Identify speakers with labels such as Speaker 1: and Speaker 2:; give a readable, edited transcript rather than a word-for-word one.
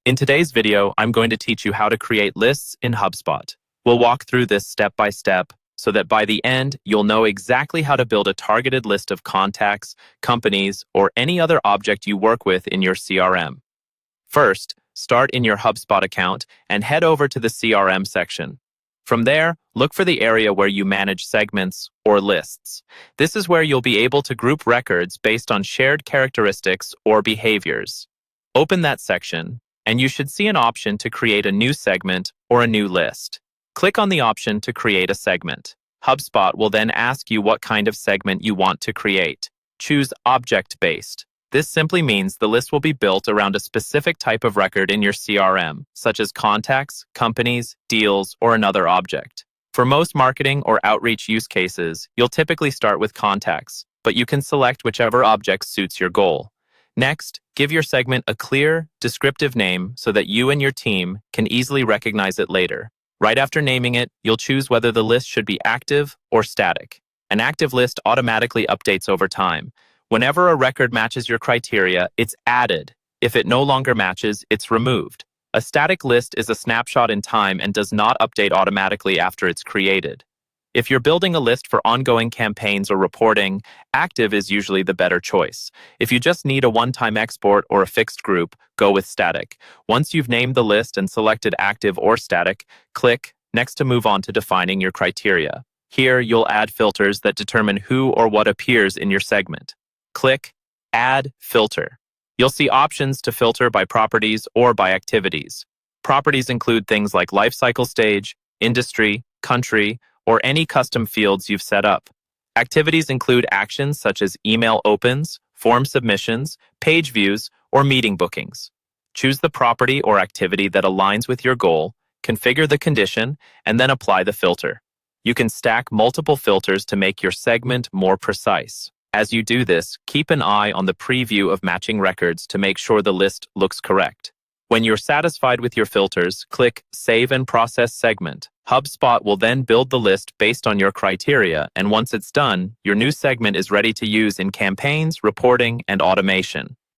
Speaker 1: In today's video, I'm going to teach you how to create lists in Hubspot. We'll walk through this step by step so that by the end, you'll know exactly how to build a targeted list of contacts, companies, or any other object you work with in your CRM. First, start in your Hubspot account and head over to the CRM section. From there, look for the area where you manage segments or lists. This is where you'll be able to group records based on shared characteristics or behaviors. Open that section, and you should see an option to create a new segment or a new list. Click on the option to create a segment. HubSpot will then ask you what kind of segment you want to create. Choose Object-Based. This simply means the list will be built around a specific type of record in your CRM, such as contacts, companies, deals, or another object. For most marketing or outreach use cases, you'll typically start with contacts, but you can select whichever object suits your goal. Next, give your segment a clear, descriptive name so that you and your team can easily recognize it later. Right after naming it, you'll choose whether the list should be active or static. An active list automatically updates over time. Whenever a record matches your criteria, it's added. If it no longer matches, it's removed. A static list is a snapshot in time and does not update automatically after it's created. If you're building a list for ongoing campaigns or reporting, active is usually the better choice. If you just need a one-time export or a fixed group, go with static. Once you've named the list and selected active or static, click Next to move on to defining your criteria. Here, you'll add filters that determine who or what appears in your segment. Click Add Filter. You'll see options to filter by properties or by activities. Properties include things like lifecycle stage, industry, country, or any custom fields you've set up. Activities include actions such as email opens, form submissions, page views, or meeting bookings. Choose the property or activity that aligns with your goal, configure the condition, and then apply the filter. You can stack multiple filters to make your segment more precise. As you do this, keep an eye on the preview of matching records to make sure the list looks correct. When you're satisfied with your filters, click Save and Process Segment. HubSpot will then build the list based on your criteria, and once it's done, your new segment is ready to use in campaigns, reporting, and automation.